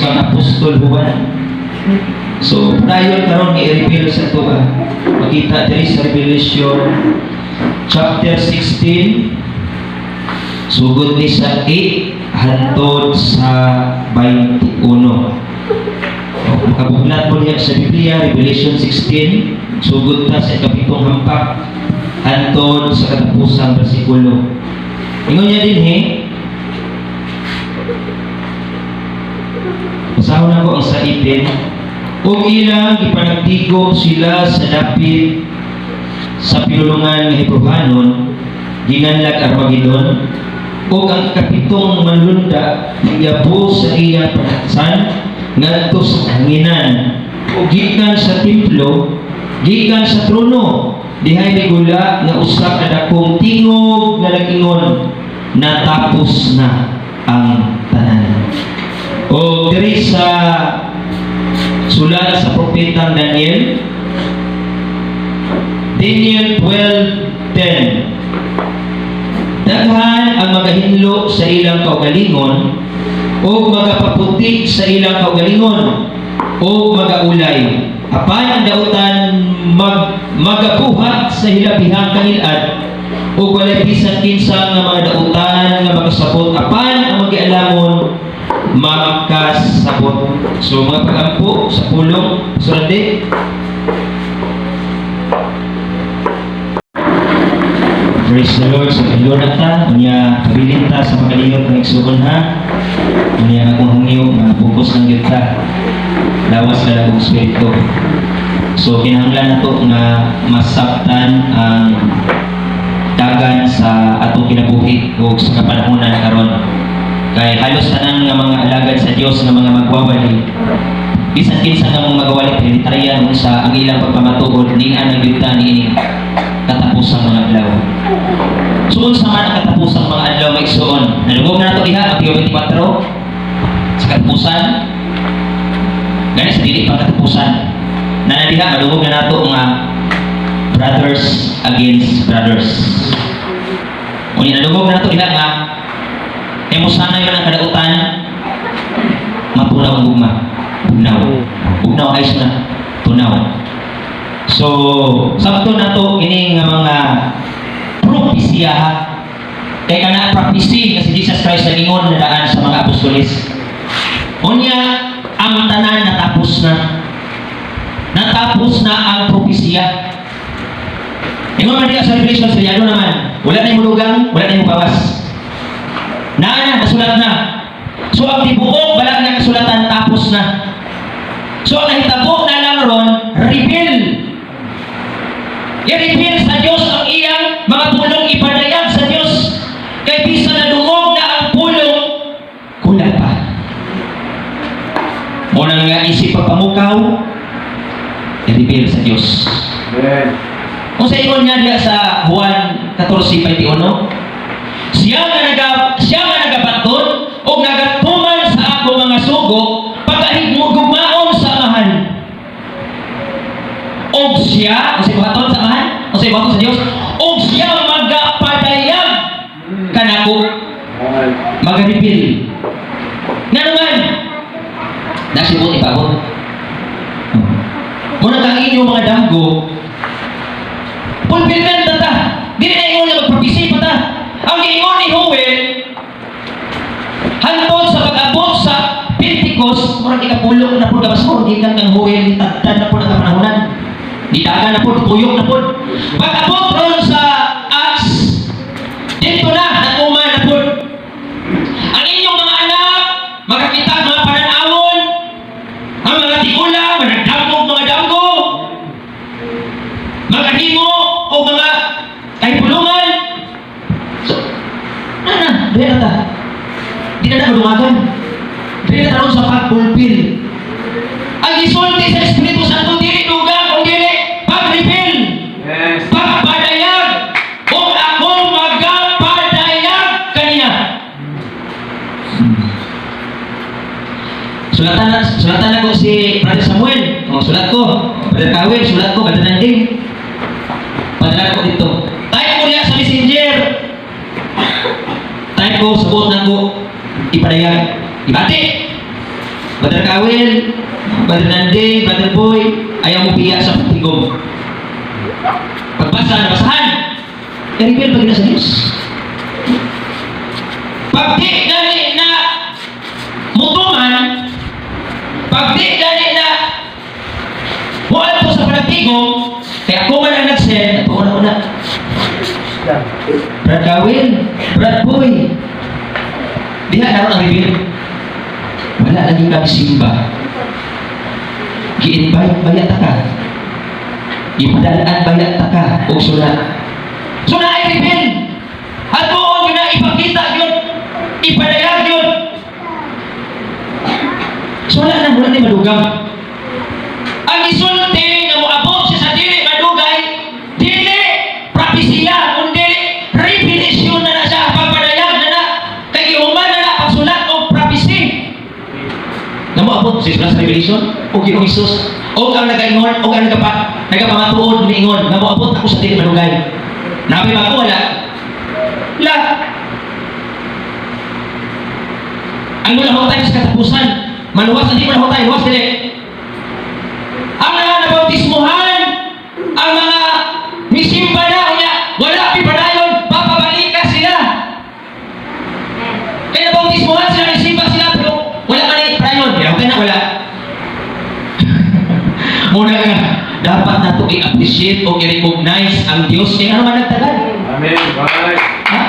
mga apostol huban. So dayon karon i-reveal sa ito makita diri sa Revelation chapter 16 sugod ni sa 8 hangtod sa 21. Makabuklat po niya sa Biblia, Revelation 16 sugod ta sa kapitong hampak hangtod sa katapusang bersikulo. Ingon niya din basahon ako ang sa 18. Kung ilang ipanagtigom sila sa dapit sa pinulungan ng Hebrohanon, ginanlag Armageddon, o ang kapitong manlunda nagyabo sa iya panaksan ngadto sa hanginan, o gikan sa templo, gikan sa trono, dihay migula nga usa ka dakong tingog nga nag-ingon, natapos na ang tanan. O diri sa sulat sa propetang Daniel 12:10, daghan ang magahinlo sa ilang kaugalingon o magapaputik sa ilang kaugalingon o magaulay, apan ang dautan magabuhat sa hilabihang kanilad o walay bisan kinsa nga mga dautan nga magasabot, apan ang magialamon makasabot. So mga pagampo sa pulong surade. Praise the Lord. Sa Lord nata unya kabilin ta sa magalingot ng igsuon unya akong hangyo nga focus lang gyud ta lawas ka lang espiritu. So kinahanglan nato nga masabtan ang dagan sa atong kinabuhi o sa kapanahonan karon. Kay halos tanan nga mga alagad sa Dios nga mga magwawali, bisan kinsa nga mga magwawali trinitarian sa ang ilang pagpamatuod ni ana gyud ta ni katapusang mga adlaw. So unsa man ang katapusang mga adlaw maigsuon? Nalugog na nato diha ang 24 sa katapusan. Gani sa dili pang katapusan. Na diha malugog na nato nga brothers against brothers. Unya nalugog na nato diha nga emosanay man ang kadautan matunaw ang gugma. Bugnaw ay na tunaw. So sakto na to ini nga mga propesya kay kana prophecy kasi Jesus Christ nagingon na daan sa mga apostoles. Unya ang tanan natapos na ang propesya. Ingon man diya sa Revelation sa naman wala na hulugang, wala na bawas. Nasulat na. So ang tibuok balag na kasulatan tapos na. So ang nahitabo na lang ron reveal. I-reveal sa Diyos ang iyang mga pulong ipadayag sa Diyos. Kay bisan na dungog na ang pulong kulang pa. Muna nga isip pagpamukaw i-reveal sa Diyos. Kung sa ingon niya diya sa Juan 14:21, siya nga nagabaton o nagatuman sa ako mga sugo pagkahigmugmaon sa amahan. O siya, kasi baton sa amahan, o siya baton sa Diyos, o siya magapadayag kanako, magaripil. Nga naman, nasibot ipabot. Kung ang inyong mga damgo, fulfillment na ta. Dili na ingon na magpropisi pa ta. Ang ingon ni Joel hangtod sa pag-abot sa Pentecost, murag ikapulong na po kabasmor, di kang Joel itagdan na po ng kapanahonan. Didagan na po, tuyok na po. Pag-abot ron sa Acts, dito na, nag-uma na po. Ang inyong mga anak, makakita ang mga pananawon, ang mga tikula, managdamog mga damgo, mga himo, o mga kahipulungan. Dili na ta. Di na madumagan. Dili na taron sa pag-fulfill. Ang isulti sa Espiritu Santo dili dugang o dili pag-refill. Yes. Pagpadayag. O akong magapadayag kaniya. Sulatan na ko si Brother Samuel. O sulat ko. Brother Kawil, sulat ko. Brother Nanding. Padala ko dito. Tayo ko niya sa messenger. Tayo ko, sabot na ko, ipadayag, ibati. Brother Kawil, Brother Nande, Brother Boy, ayaw mo piya sa tigong. Pagbasa, nabasahan. I-reveal pag na sa Diyos. Pag di gani na mutuman, pag di gani na wala po sa panagtigong, kaya ako man ang nag-send, ako na. Brad Kawil, Brad Boy, diha naroon ang reveal. Wala lagi kami simba. Gi-invite bayat ka. Ipadalaan bayat ka o sulat. Sulat ay reveal. At doon yun na ipakita yun. Ipadayag yun. Sulat na mula ni madugang. Ang isulti na moabot siya sa dili madugay, dili propesya, kundi revelation na siya, pagpadayag na kay gihuman na pagsulat o prophecy. Na moabot siya sa revelation o Ginoong Hesus o ang nagaingon o ang nagapamatuod ni ingon na moabot ako sa dili madugay. Nabi ba ko wala? La. Ang mula tayo sa katapusan, maluwas hindi mula tayo, luwas dili. Ang mga nabautismuhan, ang mga misimba na niya, wala pipadayon, papabalik ka sila. Kaya nabautismuhan sila, misimba sila, pero wala ka na ipadayon. Kaya okay na wala. Muna nga, dapat na ito i-appreciate o i-recognize ang Diyos kaya naman nagtagal. Amen. Bye. Ha?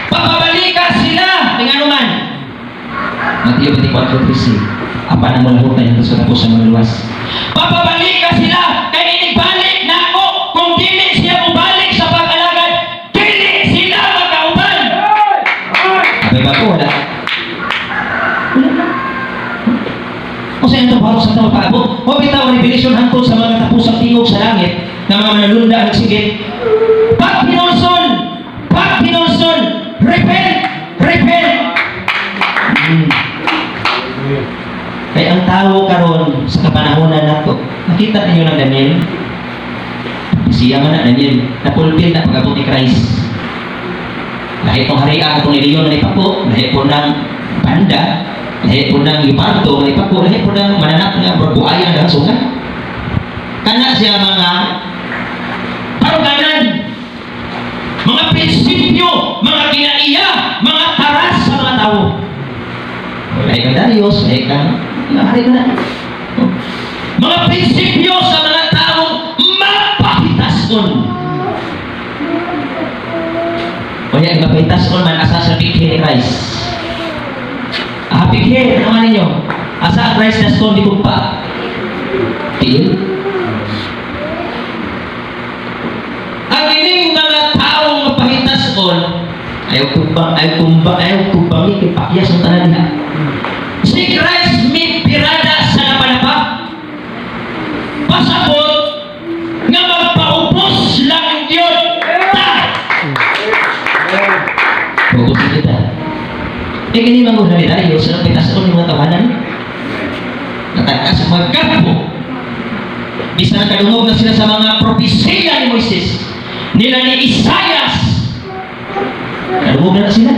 Papabalik ka sila kaya naman. Matthew 24:13. Apa na mula tayo ito sa tapos sa maluwas. Papabalik ka sila kaya inibalik na ako kung dili siya ubalik sa pag-alagad. Dili sila magkauban. Sabi ba ko wala? O sa ito baro sa tawag paabot. O bitaw revelation hangtod sa mga tapusang tingog sa langit na mga manalunda at sige. Pag hinulson, repent. Kaya ang tao karon sa kapanahonan nato, nakita ninyo ng Daniel? Siya man na Daniel, napulpil na pag-abot ni Christ. Lahi pong harian itong iliyon na ipapo, lahi po ng banda, lahi po ng liparto na ipapo, lahi po ng mananap nga berbuaya ng sunga. Kana siya mga paruganan, mga prinsipyo, mga kinaiya, mga taras sa mga tao. Lahi kang Darius, lahi kang hari ka na. Mga prinsipyo sa mga taong mapahitason. O yan, mapahitason man asa sa pikhe ni Christ. Pikhe, ano man ninyo? Asa Christ na stone di kumpa. Tiil. Ang ining mga taong mapahitason, ayaw tumbang ikipakyas ang tanan niya. Si Christ may pirada sa napalapa. Pasabot nga magpaubos lang yun. Ubusin kita. Kini manggunan ni Darius sa pitason ng mga tawanan. Natakas magkapo. Bisa nakadungog na sila sa mga propesiya ni Moises. Nila ni Isaias. Kadungog na sila.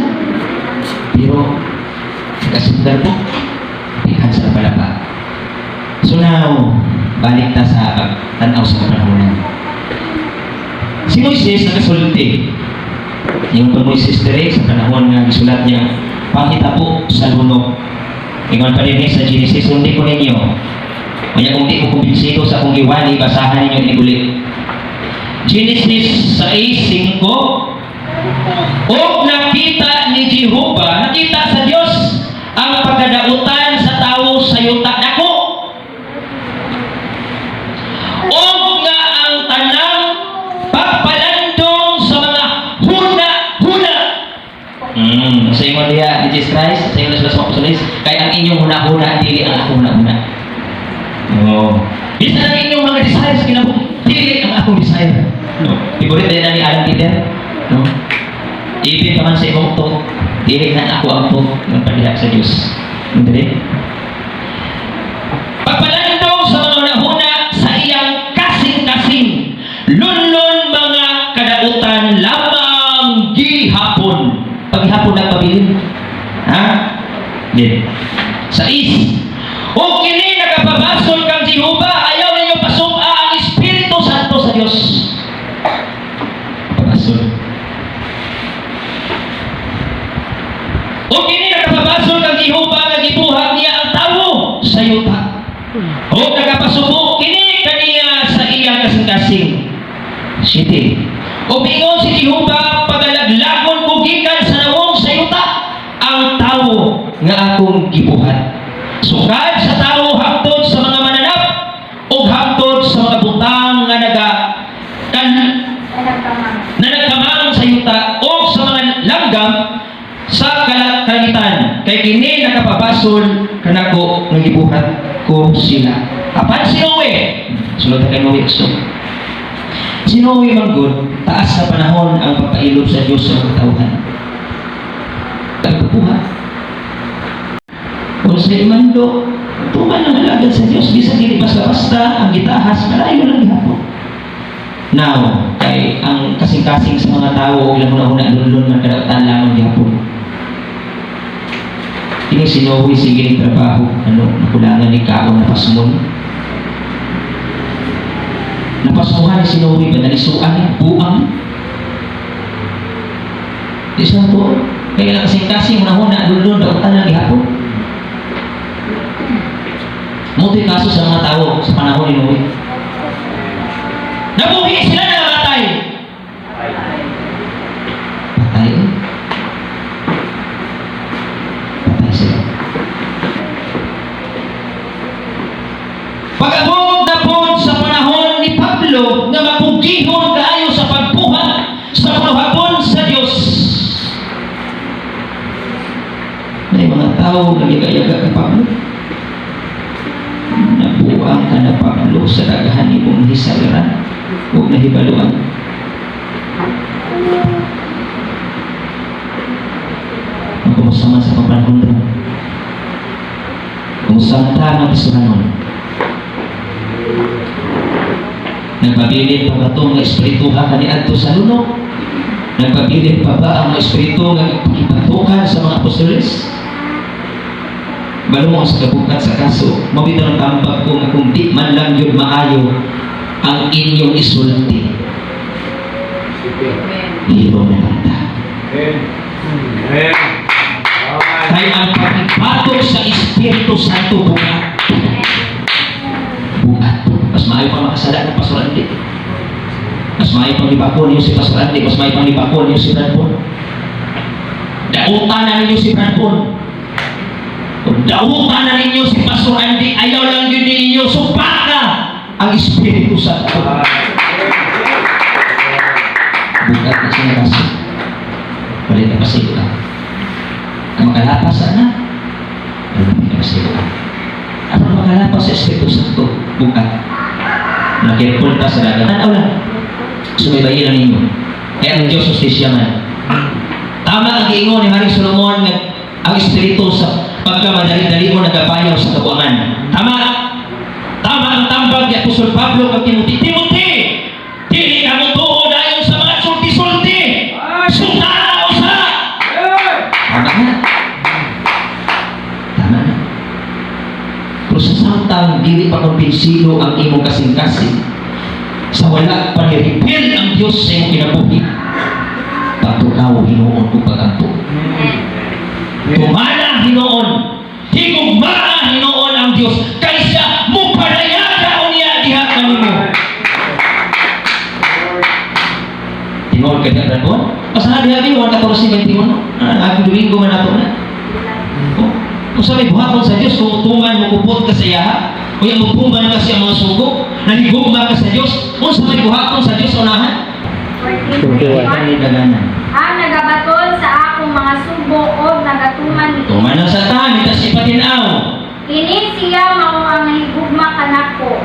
Pero kasundar po, ikan sa palapa. So now, balik ta sa pagtanaw sa kapanahonan. Si Moises nakasulti. Yung pag Moises tere sa panahon nga gisulat niya, pakita po sa lunok. Ingon pa rin sa Genesis, hindi ko ninyo. Kaya kung di ko kumbinsido sa akong iwali, basahan ninyo inigulit. Genesis 6:5. O nakita ni Jehovah, nakita sa Diyos ang pagkadautan sa tao sa yuta dako. O nga ang tanang pagpalandong sa mga huna-huna. Sa inyo diya, ni Jesus Christ, sa inyo na sila sa Apostles, kaya ang inyong huna-huna, dili ang ako huna-huna. Bisa na inyong mga desire sa kinabuhi, dili ang akong desire. Ibulit din na ni Alan Peter. Ibig naman sa ibang to, dili na ako ang to ng pagdiyak sa Diyos. Hindi. Pagpalandong sa mga nahuna sa iyang kasing-kasing, lunlon mga kadautan lamang gihapon. Paghapon na pabilin. Ha? Din. Sa kasing-kasing. City. O bingon si Jehovah, pagalaglagon ko gikan sa nawong sayuta ang tawo nga akong gibuhat. Sukad sa tawo hangtod sa mga mananap o hangtod sa mga butang nga nagkamang sa yuta o sa mga langgam sa kalangitan. Kay kini nakapabasol kanako nga gibuhat ko sila. Apan si Noe, sulod kay Noe so. Si Noe manggod, taas sa panahon ang pagpailob sa Diyos sa mga tauhan. Pagpupuhat. Kung sa imando, tuman ang alagad sa Diyos, bisa dili basta-basta ang gitahas, malayo lang gihapon. Now, kay ang kasing-kasing sa mga tao, ilang una-una lulun man kadautan lamang gihapon. Ini si Noe, sige ni trabaho, nakulangan ni Kaon na pasmon. Napasmuhan ni si Noe, panalisuan ni buang. Di siya po, kaya kasing-kasing una-una lulun, dautan lang gihapon. Muto'y kaso sa mga tao sa panahon ni Noe. Nabuhi sila na namatay. Patay? Patay sila. Pag-abot na po sa panahon ni Pablo na mapugihon kayo sa pagbuhat sa panuhabon sa Diyos. May mga tao nag-yaga-yaga kay Pablo. Nabuang ka na Pablo sa dagahan ni mong hisaliran. Huwag na hibaluan. Ang kumusta man sa papanahon na. Kumusta ang tamang isuranon. Nagpabilin pa ba itong espiritu ha kaniadto sa lunok? Nagpabilin pa ba ang espiritu nga ipatukan sa mga apostoles? Balong sa kabukat sa kaso, mabito ng tambag ko nga kung di man lang yun maayo ang inyong isulti. Hiro na banda. Kaya ang pagpatok sa Espiritu Santo bukat. Bukat. Mas maayo pa makasala ng Pastor Andy. Mas maayo pang libakon niyo si Pastor Andy. Mas maayo pang libakon niyo si Bradford. Dautan na ninyo si Bradford. Dautan na ninyo si Pastor Andy. Ayaw lang yun ninyo. Supaka ang Espiritu Santo. Bukat na siya kasi. Balik na pasigo ka. Ang makalapas na. Balik na pasigo ka. Ano ang makalapas sa Espiritu Santo? Bukat. Nakirpunta sa dagat. Tanaw lang. Sumibayin lang ninyo. Kaya ang Diyos justisya man. Tama ang giingon ni Haring Solomon nga ang Espiritu sa pagkamadali-dali mo nagapayaw sa kabuangan. Tama. Tama ang tambag ni Apostol Pablo kag Timothy. Timothy! Dili ka mo tuo dayon sa mga sulti-sulti! Sundana usa! Tama na. Tama na. Pero sa samtang dili pa kumpinsido ang imong kasing-kasing sa wala pa ni-reveal ang Diyos sa imong kinabuhi, patunaw hinuon kung paganto. Tumana hinoon, higugmaa hinoon ang Diyos kaysa mo panayaga o niya diha kanimo. Tingol ka niya Bradford? Pasahan diha rin, 1:14-21. Ako Domingo man ato na. Kung sa may buhaton sa Diyos, kung utuman mo kupot ka sa iyaha, o yung magpumban ka siya mga sugo, nahigugma ka sa Diyos, kung sa may buhaton sa Diyos, unahan? 41. Ang nagabaton sa akong mga subo o nagatuman ni Tuman ang Satan, itas ipatinaw. Ini siya mao ang nahigugma kanako.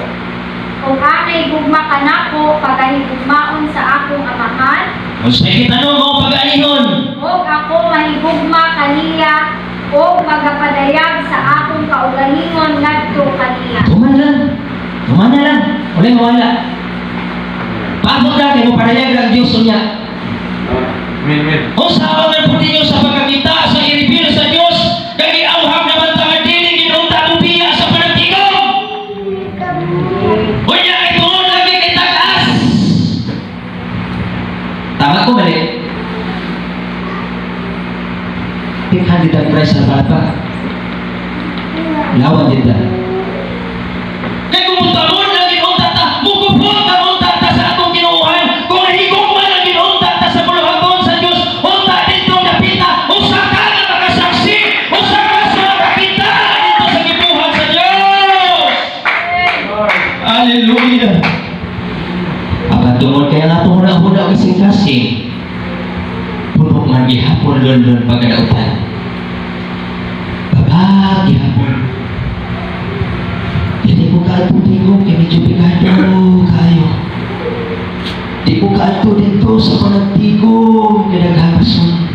Kung ang nahigugma kanako, pagahigugmaon sa akong amahan, Kung sa ikitanong mo pag-alihon, o ako mahigugma kaniya, o magapadayag sa akong kaugalingon ngadto kaniya. tuman lang. Tuman na lang. Wala mawala. Paabot na kayo, parayag lang Diyos niya. O sa awangan po ninyo sa pagkakita, sa iripil sa Diyos, kagi auhag naman tangan dili, ginunta mo biya sa panagtigong. O niya kay tungod lagi kay tagas. Tama ko mali. Pikhan dito ang price na bata. Lawan dito. Kaya kung mutamon lagi kong tata, mukupot ka mong tata. Tungod kaya nga huna-huna kasing-kasing. Puno man gihapon lon pagkadautan. Baba gihapon. Hindi ko kaatutigong kaya medyo pigado kayo. Di ko kaatu dito sa panagtigong kaya naghagason.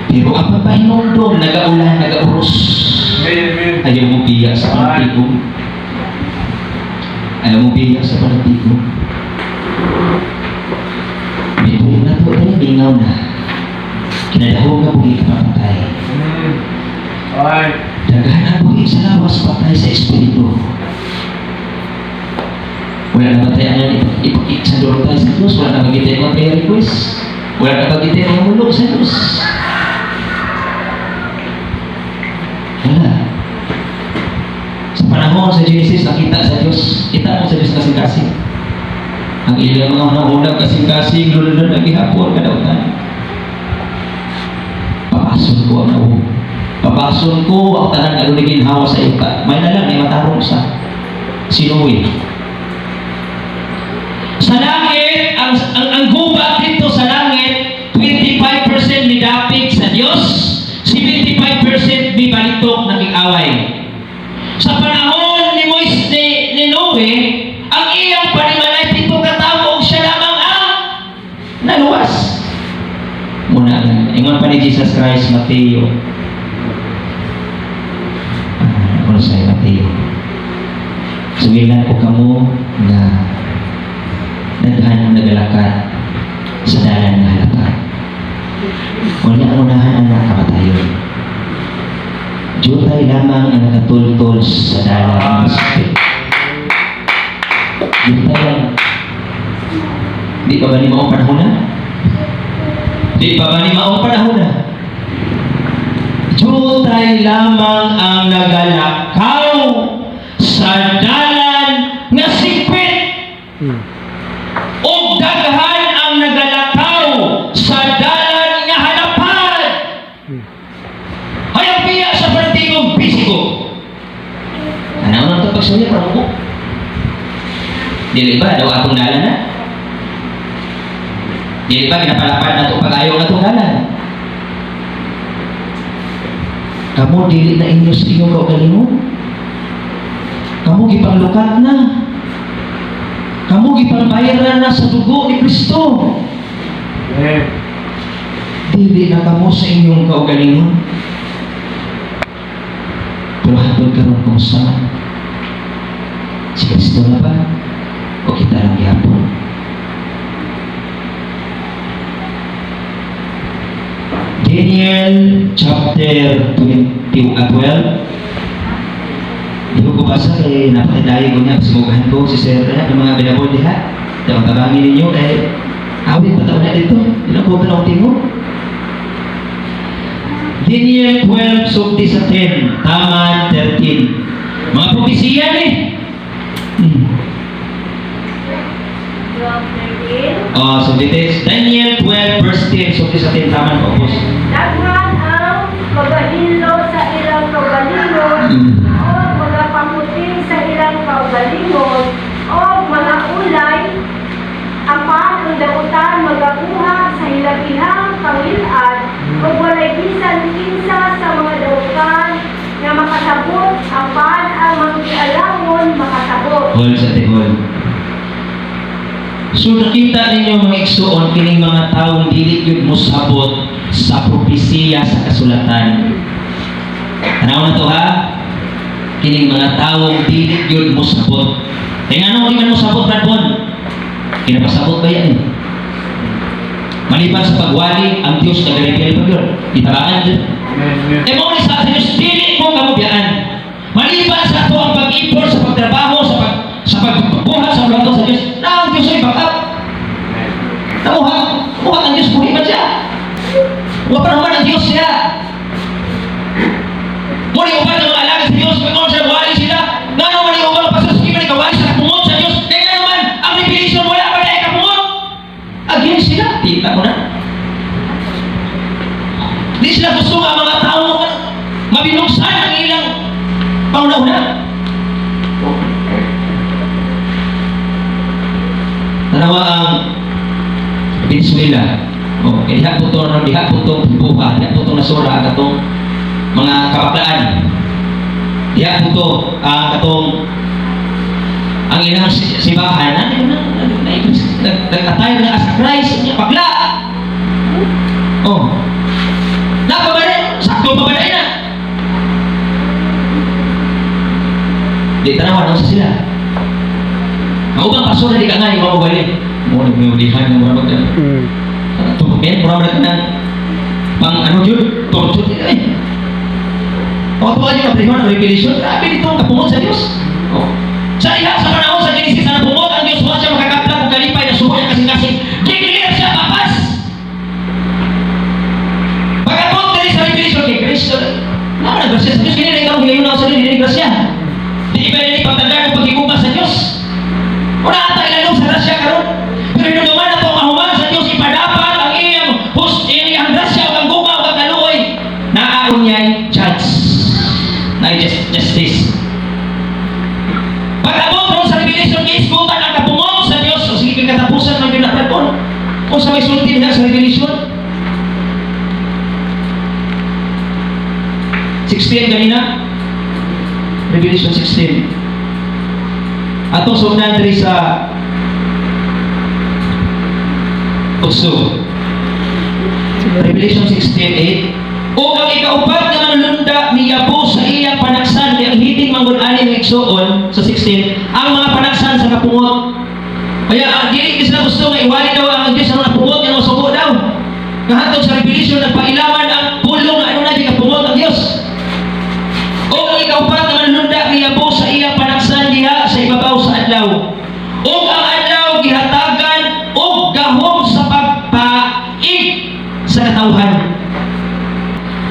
Pero ang papahinongdong nagaulan, nagauros. Ayaw mo biya sa panagtigong. Ayaw mo biya sa panagtigong. Bituin na to tayo, bingaw na. Kinadahong na buhi ka papatay. Daghan na buhi sa lawas patay sa espiritu. Wala na batayan yan, ipakik sa doon tayo sa Diyos. Wala na magitay mga prayer request. Wala na magitay mga mulog sa Diyos. Wala. Sa panahon sa Genesis, nakita sa Diyos. Kita mo sa Diyos kasing-kasing. Ang ilang mga unang kasing-kasing, lulunod na gihapon, kadautan. Papason ko ang nauho. Papason ko ang tanang alunigin hawa sa ipa. May nalang, may matarong sa sinuwi. Sa langit, ang gubat dito sa langit, 25% ni dapig sa Diyos, 75% ni balitok ng away. Sa panahon ni Moises ni Noe, ang iyang panimalay dito katawag siya lamang ang naluwas. Muna lang, ingon pa ni Jesus Christ, Mateo. Ano sa'yo, Mateo? Sabihan ko kamo na naghan nagalakad sa dalan ng halakad. Wala ang unahan ang nakapatayon. Jutay lamang ang nakatultol sa dalan ng sakit. Jutay lang. Di pa ba ni maong panahon na? Di pa ba ni maong panahon na? Jutay lamang ang nagalakaw sa dalan ng sikpit. O daghan ang nagalakaw sa dalan nga hanapan. Hayang piya sa pantigong bisiko. Ano ang ito pagsuya para mo? Dili ba daw atong dalan na? Dili ba ginapalapad na ito pag-ayaw na itong dalan? Kamu dili na inyo sa iyong kaugalingon. Kamu gipanglukat na. Kamu gipangbayaran na sa dugo ni Kristo. Dili na kamu sa inyong kaugalingon. Pero hatod karon kung saan. Si Kristo na ba? O kita lang gihapon? Daniel chapter 12. Hindi ko basa kaya napakadayo ko niya. Simugahan ko si Sir ng mga binabol diha. Dapat tabangin ninyo kaya awit pa na dito. Ilang po na mo? Daniel 12, sukti sa 10, tama 13. Mga propesiya eh. So dito Daniel 12 verse 10, sukti sa 10, tama po po. Daghan ang pagahilo sa ilang kaugalingon, o mga pamuting sa ilang kaugalingon, o mga ulay, apat ang dautan magakuha sa hilabihang pangilad, o walay bisan kinsa sa mga dautan nga makasabot, apat ang magkialamon makasabot. Hold sa tingol. So nakita ninyo mga igsuon kining mga taong dili gyud mosabot sa propesiya sa kasulatan. Tanaw na to ha. Kining mga taong dili gyud mosabot. Kaya ano kung mosabot radpon? Kinapasabot ba yan? Maliban sa pagwali, ang Diyos nag-reveal pa yun. Itabaan din. Mo ni sa Diyos, dili mo kamubiyaan. Maliban sa ito ang pag-import sa pagtrabaho, sa pagbuhat sa mga sa Diyos, na ang Diyos ay backup. Namuhat ang Diyos, buhay ba siya? Huwag pa naman ang Diyos siya. Muli upan ng mga alaga sa Diyos, pag siya wali sila, nga naman yung ubang pasasukiman, ikawali sa kapungod sa Diyos, kaya naman, ang revelation wala pa na ikapungod. Against sila, tita mo na. Di sila gusto nga mga tao mabinuksan ang ilang pauna-una. Tanawa ang Venezuela. Oh, diha po to buha, diha po to nasura katong mga kabaklaan. Diha po to katong ang ilang sibahan nagkatay na as Christ niya bakla. Oh. Sakto pa ba na? Di tanawan sa sila. Ang ubang pastor na di ka nga, yung mga ugali. Mga nagmiyulihan ng mga magdala. Tumpin, mga magdala pang ano yun, torture nila eh. Pagkatuwa nyo na prihon ng revelation, grabe dito ang kapungot sa Diyos. Sa iha, sa panahon sa Genesis na napumot ang Diyos, wala siya makakapla kung kalipay na suho niya kasing-kasing. Declare siya, papas! Pagkatuwa dali sa revelation kay Kristo, naman ang grasya sa Diyos, hindi na ikaw hilayon ako sa Diyos, hindi na grasya. Di iba na ipagtandaan ng paghigugma sa Diyos. Una ata ilalong sa grasya karon. Pero yung naman na ito, mahuman sa Diyos, ipadapat ang iyang ang grasya, ang gugma, ang kaluoy. Naaon niya'y judge. Na justice. Pag-abot ron sa revelation, iisgutan ang kapumot sa Diyos. O sige, katapusan ng pinapagpon. Kung sa may sulti na sa revelation. 16 kanina. Revelation 16. Atong sundan diri sa Uso. Revelation 16:8. O ang ikaupat nga manlunda miyabo sa iyang panagsan ang hiting manggod-ani ng igsuon sa 16 ang mga panagsan sa kapungot. Kaya dili sila gusto nga iwali daw ang Diyos ang napungot nga masubo daw. Kahatod sa Revelation nagpailaman ang pulong na ano na di kapungot ang Diyos. O ang ikaupat nga manlunda miyabo sa iyang panagsan diha sa ibabaw sa adlaw. O ang adlaw gihatagan og gahom sa pagpaig sa katawhan.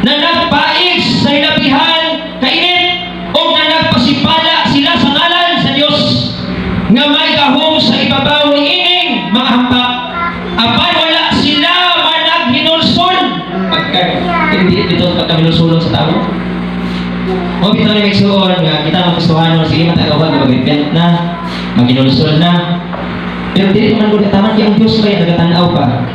Na nagpaig sa ilabihan kainit o na nagpasipala sila sa ngalan sa Diyos nga may gahom sa ibabaw ni ining mga hambak apan wala sila managhinulsol hindi dito pagkaminulsulon sa tao o bitaw ni Meksuon nga kita magkustuhan sige matagawag na mag-repent na maghinulsol na pero dili man ko taman kaya ang Diyos kaya nagatanaw pa.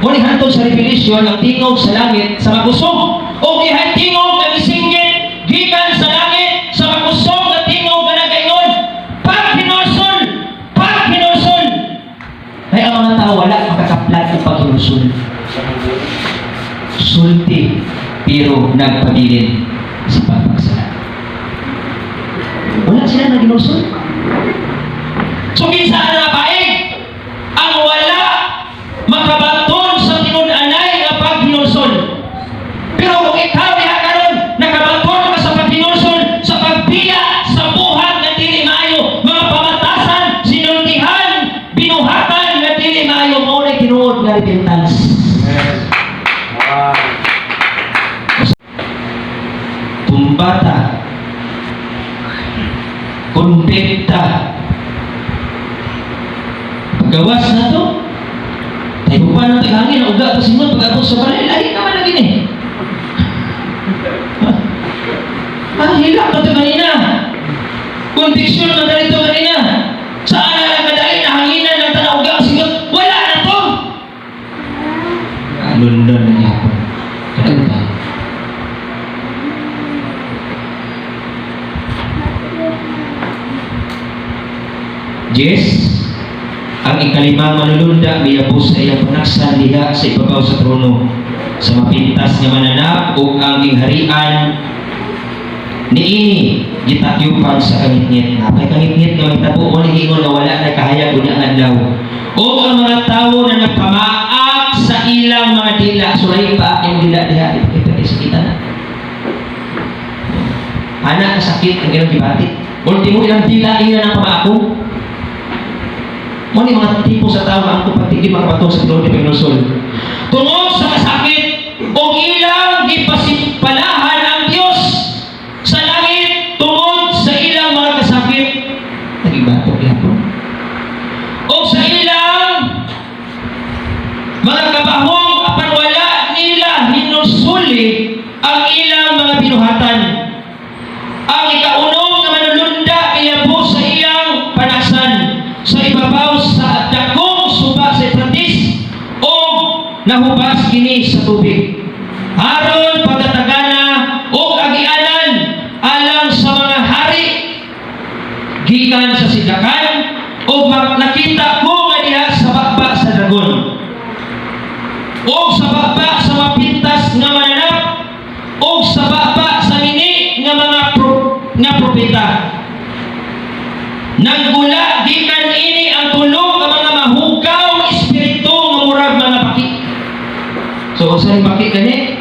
Muli hantod sa Revelation ang tingog sa langit sa magusog o gihay tingog na isinggit gikan sa langit sa magusog na tingog na nagaingon paghinulsol ay ang mga tao wala makakaplat ng paghinulsol sulti pero nagpabilin sa pagpagsala wala sila naghinulsol so kinsa na napaig ang wala makabaton sa tinud-anay nga paghinulsol. Pero kung ikaw diha karon nakabaton ka sa paghinulsol sa pagbiya sa buhat nga dili maayo, mga pamatasan, sinultihan, binuhatan nga dili maayo mo na tinuod nga repentance. Tumbata, kontekta, paggawas na to. Ay, kung paano taghangin ang uga, tapos mo, pag-abot sa balay, lahi naman lagi eh. Hilap na ito kanina. Kondiksyon na ganito kanina. Saan na lang kadali na hanginan ng tanang uga, singot, wala na to. Lundon na niya ako. Kadagta. Yes. Ang ikalimang manulunda miyabos sa iyang panaksan diha sa ibabaw sa trono sa mapintas nga mananap ug ang gingharian niini gitakyupan sa kangitngit. Napay kangitngit nga magtabo mo ni ingon nga wala na kahayag unya ang adlaw. O ang mga tawo na nagpamaak sa ilang mga dila sulay pa ang dila diha ipakita na. Anak kasakit ang ilang gibati. Ultimo ilang dila ina ng pamaako. Muna mga tipo sa tao ang kupatigi makabato sa Lord ni Panginoon. Tungod sa kasakit o ilang ipasipalahan ang Diyos sa langit tungod sa ilang mga kasakit. Nagibato yan po. O sa ilang mga kabahong apan wala nila hinusuli ang ilang mga binuhatan. Ang ikaunom na manulunda iya po sa iyang panaksan sa ibabaw sa nahubas kini sa tubig. Aron pagkatagana o agianan alang sa mga hari gikan sa sidakan o nakita ko nga diha sa baba sa dragon o sa baba sa mapintas nga mananap o sa baba sa nini nga mga propeta. Naggula gikan ini ang tulo nga mga mahugaw espiritu nga murag mga baki. So sa baki kani?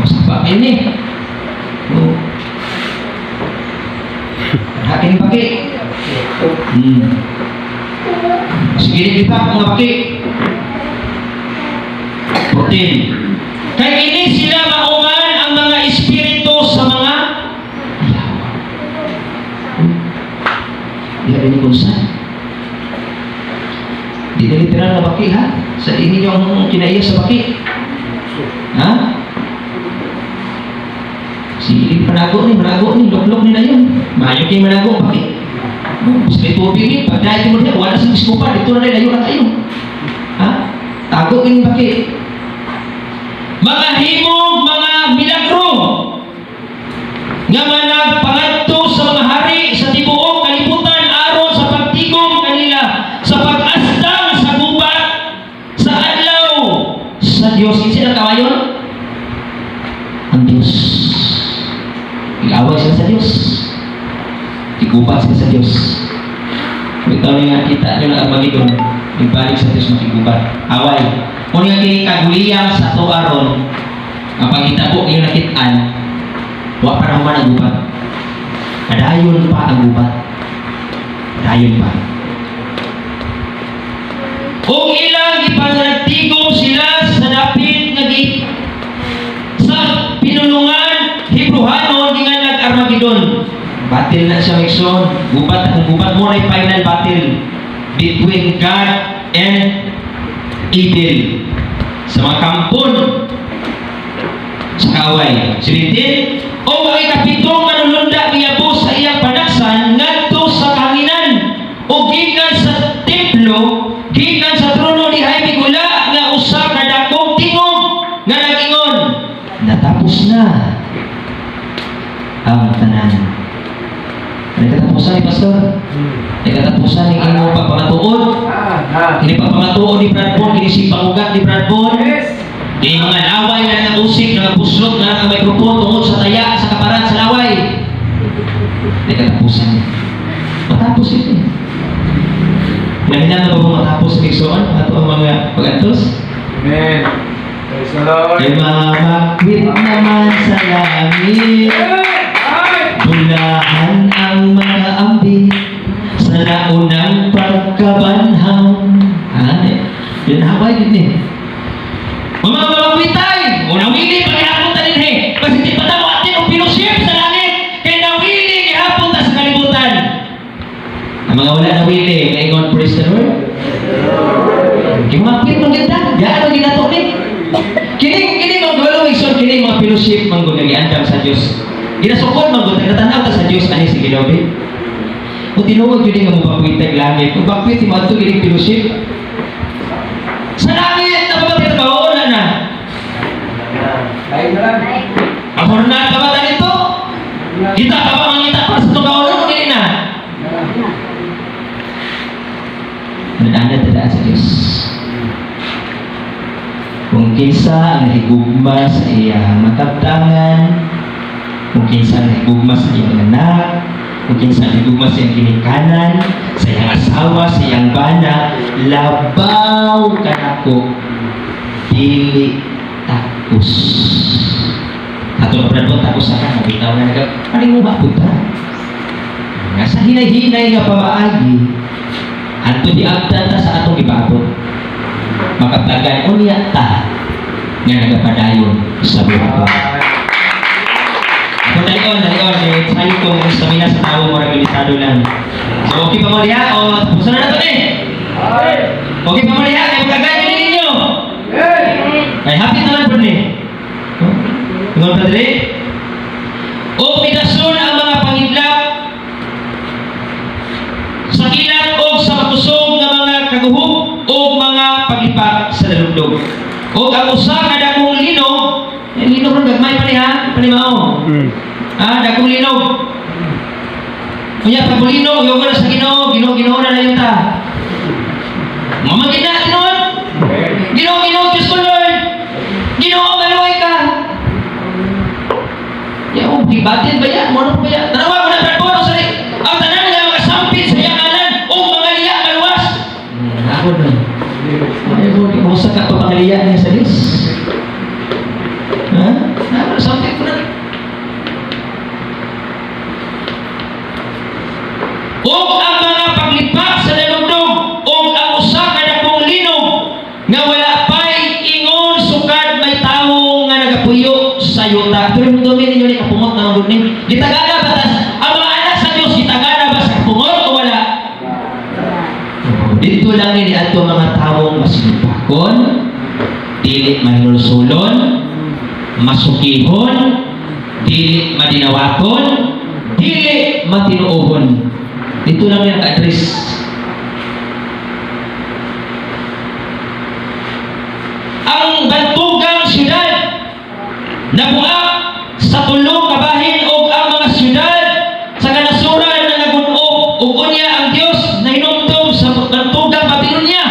Sa baki ni. Akin baki. Sige di kita mga baki. 14. Kaya ini sila maungan ang mga espiritu sa mga tidak ini kunsan. Tidak literal na baki ha? Sa ini yung kinaiya sa baki. Ha? Si manago ni, loklok ni na yun. Mayo kayo manago, baki. Sa tubig ni, pag dahil mo niya, wala sa biskupa, dito na rin, layo na tayo. Ha? Tago ini baki. Mga himog, mga milagro, nga managpangadto sa mga hari sa tibuok kalibutan aron sa pagtigom kanila sa pag-astang sa gubat sa adlaw sa Dios. Kinsa ang kawayon? Ang Dios. Igaway sila sa Dios. Igubat sila sa Dios. Ito nga kita nyo na Armageddon. Ibalik sa Dios makigubat. Away. Kung nga kinikaguliyang sa to aron ang pagkitabo kayo nakitaan, wa pa naman ang gubat. Adayon pa ang gubat. Adayon pa. Kung ilang ipanagtigom sila sa dapit nga sa pinulungan Hebrehanon nga nag-Armageddon. Battle na siya Mixon. Gubat ang gubat mo ay final battle between God and evil. Sa mga kampon sa kaaway. 17. O ang ikapitong manulunda miyabos sa iyang panaksan ngadto sa kanginan o gikan sa templo gikan sa trono ni Jaime Gula nga usa ka dakong tingog nga nagingon natapos na ang tanan. Nagkatapusan ni Pastor? Nagkatapusan ni imo pagpamatuod? Kini pagpamatuod ni Bradford, kini si pangugat ni Bradford? Di mga laway na nag-usik, nag-puslok na nag-microphone tungod sa taya, sa kaparan, sa laway. Nagkatapusan. Matapos ito. Nahinan na ba mo matapos ni Soon? Ato ang mga pag-antos? Amen. Praise the Lord. Ay mamakwit naman sa langit. Bulahan ang mga ambi sa naunang pagkabanhaw. Yan haway din eh. Mamamakwitay! O nawili pag-ihapon ta din eh. Kasi di pa na mo atin o pinuship sa langit. Kaya nawili ihapon ta sa kalibutan. Ang mga wala nawili, may God praise the Lord. Kaya makwit mong ganda. Yan ang ginato ni. Kini mga evaluation, kini mga pinuship manggo nag-iandam sa Diyos. Ginasukod manggo, nagtatanaw ta sa Diyos. Ani si Gilobi? Kung tinuwag yun nga mabakwit ng langit. Kung bakwit, si mga ito giling pinuship. Sa langit, napabatid ba? Oo na. Lain na lang. Ang hornal ka ba nito? Kita ka ba mangita para sa tugaw na? Hindi na. Nananad tadaan sa Diyos. Kung kinsa ang higugma sa iyang matagtangan, kung kinsa ang higugma sa iyang anak, kung kinsa ang higugma sa iyang kinikanan, sa iyang asawa, sa iyang bana, labaw ka nako, dili takos. Ato na po takos sa ka, bitaw na nagag, paling mo mapunta. Nga sa hinay-hinay nga pamaagi, ato diagdan ta sa atong ibabot. Makatagan unya ta nga nagapadayon sa buhay. Kung dalion, sayo kong stamina sa tao mo ragilitado lang. So, okay pa mo diha? O, tapusan na natin eh. Okay pa mo diha? Kaya magkagaya nyo ninyo. Ay, happy na lang po ni. Tungon pa dali? O, pidason ang mga pangidlap sa kilat o sa makusog ng mga kaguhog o mga paglipat sinugdog. O ang usa ka dakong linog, linog ron gagmay pa niya, panimao. Dakong linog. Kunya pag linog, yung na sa Ginoo, Ginoo na lang ta. Mamagin na Ginoo. Ginoo, Diyos ko Lord. Ginoo, maluhay ka. Ya, dibatin ba yan? Ano pa yan? Tanawa ko na transporto sa ang tanan nga mga sampit sa yanganan o mga liya maluwas. Ako na. Ay, kung sa ka pangaliya niya sa lis. Ha? Sampit ko na. O ang mga paglipat sa nalugdog o ang usa ka dakong linog nga wala pa'y ingon sukad may tawo nga nagapuyo sa yuta. Pero yung domin ninyo ni kapungot na mga gunin. Gitagana ba ang mga anak sa Diyos, gitagana ba sa kapungot o wala? Dito lang ni ato mga tawong masinupakon, dili mahilulsulon, masukihon, dili madinawaton, dili matinuohon. Dito lang yung address. Ang bantugang syudad nabuak sa tulong kabahin o ang mga syudad sa kanasuran na nagunog ug unya ang Dios na hinumdum sa bantugang Babilonia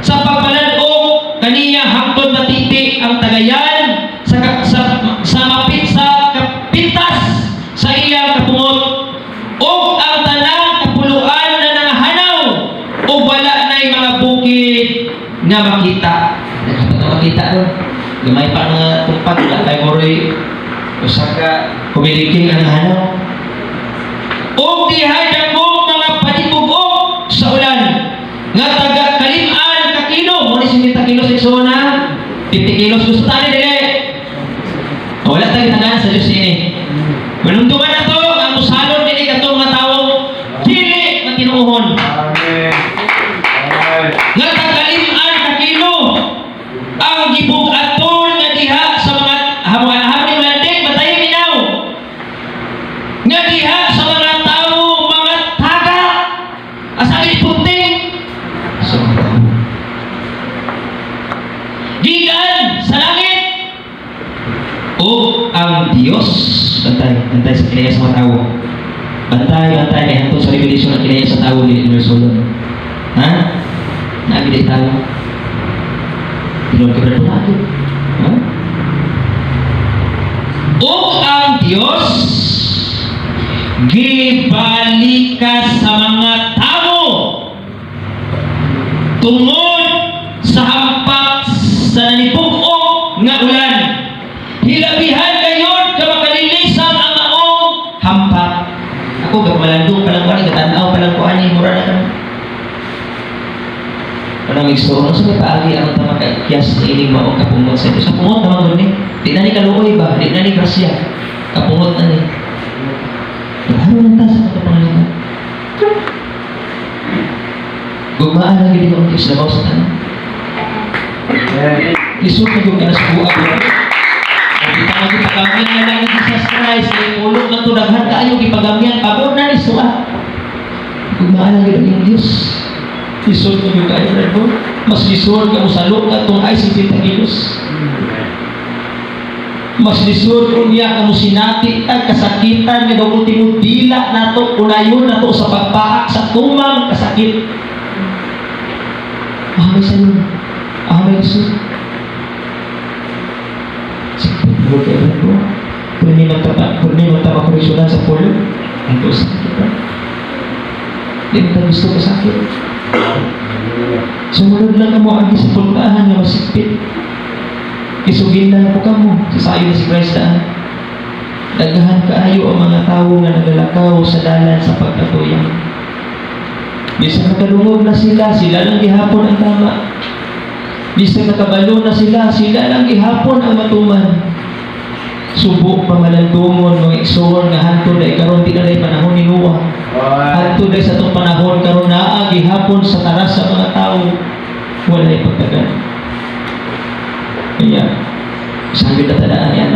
sa pagpalandog kaniya hangtod matiti ang tagayan sa mapit sa kapintas sa iyang kapungot o ang tanang kapuluan na nangahanaw o wala na'y mga bukid nga makita. Makita doon. Gamay pa nga tumpat na tayo moroy usa ka kumiliking ang hanaw. O dihay dagong mga panibugok sa ulan nga taga kalim-an ka kilo. Muna 50 kilos sa isona, 50 kilos gusto tayo dili. Wala tayo tagaan sa Diyos ini. Manuntuman na to, ang musalon din ikatong mga tao dili matinuuhon. Amen. Amen. Nga tagalim-an ka kilo ang gibug-aton nga diha sa mga hamon landig batayo minaw. Nga diha sa mga tao mga taga asa ipunting. So, gigan sa langit. O ang Dios bantay sa kinaya sa mga tao. Bantay kay hantod sa revelation ang kinaya sa tao ni Mersolon. Ha? Nabi tayo. Pinod ka ba natin? Ha? O ang Diyos gibalik ka sa mga tao tungod sa hampak sa nanipug-o nga ulan. Hilabihan gayon ka makalilisan ang maong hampak. Ako gagmalandong pa lang ko ani, katanaw pa lang ko ani, mura na kami. Parang mixto, ano sa may paagi ang tama kay kiyas na ining maong kapungot sa ito. Sa pungot naman gani, di na ni kaluoy ba? Di na ni grasya. Kapungot na ni. Nagharoon na ta sa katapangalitan. Gugmaan lagi din ang Diyos labaw sa tanan. Lisod na yung kanas buwag. Kita mo ipagamian na lang ni Jesus Christ, may ulog na tunaghan kayo, ipagamian, pagod na ni Suha. Gugmaan lagi din ang Diyos. Lisod na yung kayo na doon. Mas lisod ka mo sa loob na itong ay 50 kilos. Mas lisod kung niya ka mo sinati at kasakitan nga daw ultimo dila na ito, unayon na ito sa pagpaak sa tumang kasakit. Mahamay sa iyo. Mahamay lisod. Sige, huwag kayo na ito. Kung hindi magtama koreksyonan sa polo, ang ito sa kita. Hindi mo gusto kasakit. Sumunod lang mo agi sa puntahan na masipit. Isugin lang po ka mo. Sasayo na si Christ na. Dagahan kaayo ang mga tao nga nagalakaw sa dalan sa pagkatuyang. Bisa nakalungog na sila lang gihapon ang tama. Bisa nakabalo na sila lang gihapon ang matuman. Subok pamalandungon mga igsoon nga hantod ay karon di na rin panahon ni Noah. Hantod ay sa itong panahon karon naa gihapon sa taras sa mga tao walay pagtagan. Kaya sabi na tadaan yan.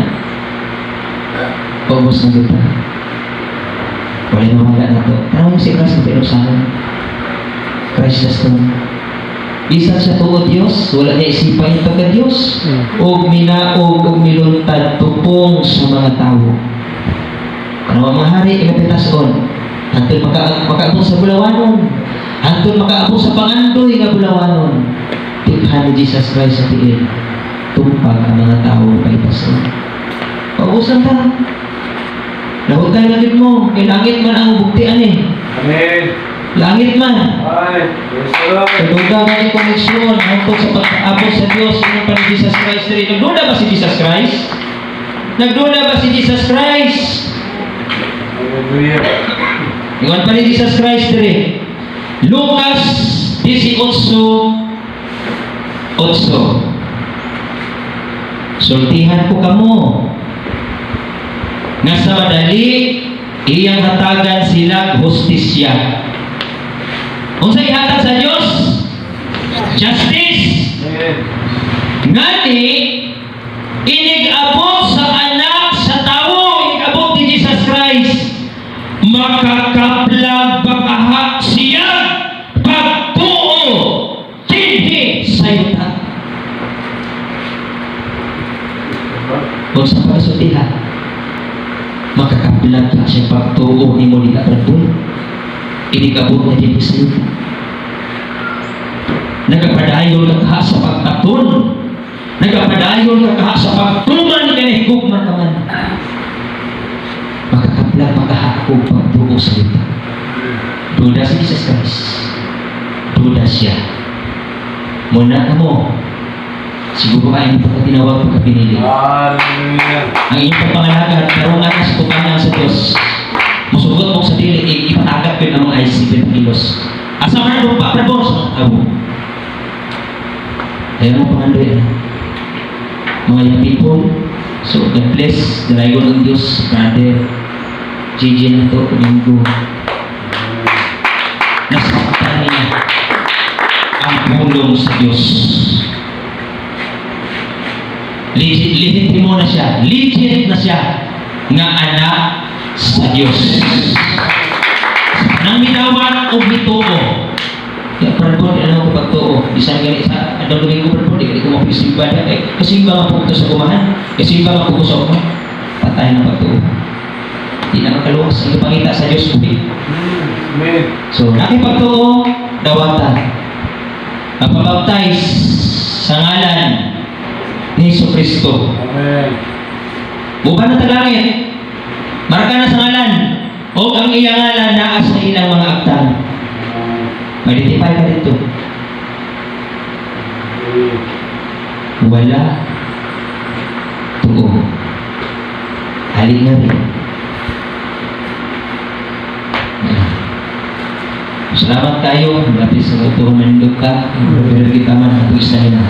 Pagos na kita. Walay mamaga na ito. Tanong si Christ na pinusahan. Christ na stone. Bisan sa tuod Dios, wala niya isipan yung pagka-Dios. O minaog o miluntad tupong sa mga tao. Ano ang mga hari, ikapitason. Hantod makaabot sa bulawanon. Hantod makaabot sa pangandoy nga bulawanon. Tikhan ni Jesus Christ sa tiil. Tumpag ang mga tao paitason. Paubusan ka. Lahutay langit mo. Kay langit man ang buktian eh. Amen. Langit man. Ay, praise the Lord. Kaduga nga ni koneksyon hangtod sa pagkaabot sa Diyos ng pan Jesus Christ rin. Nagduda ba si Jesus Christ? Nagduda ba si Jesus Christ? Hallelujah. Iwan pa ni Jesus Christ rin. Lucas 18:8. Sultihan ko kamo. Nga sa madali, iyang hatagan sila hustisya. Kung sa ihatag sa Diyos, justice. Amen. Ngani, inig-abot sa anak sa tao, inig-abot ni Jesus Christ, makakaplag bakaha siya pagtuo tinhi sa yuta. Kung sa pasultihan, makakaplag siya pagtuo ni mo di katradul. Inig-abot na din sa yuta. Nagapadayon ka kaha sa pagtaton. Nagapadayon ka kaha sa pagtuman ka na higugman naman. Makakaplag makahakog pagtuo sa yuta. Duda si Jesus Christ. Duda siya. Muna ka mo. Siguro ka yung pagkatinawag pagkapinili. Hallelujah. Ang iyong pagpangalaga, tarungan ka sa tumangan sa Diyos. Musugot mo sa dili, ipatagap yun ang mga IC 20 kilos. Asa ka na doon pa, prabong sa mga tao. Ayaw mo pangandoy, mga young people. So, God bless. Dalayo ng Diyos, brother. Gigi na to, Domingo. Nasaktan niya ang pulong sa Diyos. Legit mo na siya. Legit na siya nga anak sa Diyos. Nang minawan o bituo. Ya, perempuan di ano pagtuo. Bisan gani sa adlaw Domingo perempuan di ko mapisimba da kasimba nga po sa kumahan. Kasimba nga po sa kumahan. Patay na pagtuo. Di na makaluwas ang ipangita sa Diyos ubi. Amen. So, nakipagtuo, dawatan. Mapabaptize sa ngalan ni Jesucristo. Amen. Bukan na taglangit. Marka na sa ngalan. O ang iyang ngalan naa sa ilang mga aktang. May-identify ka dito. Wala. Tuo. Halik na rin. Salamat kayo. Lapis sa ito, mandok ka. Pero kita man, ito isa na.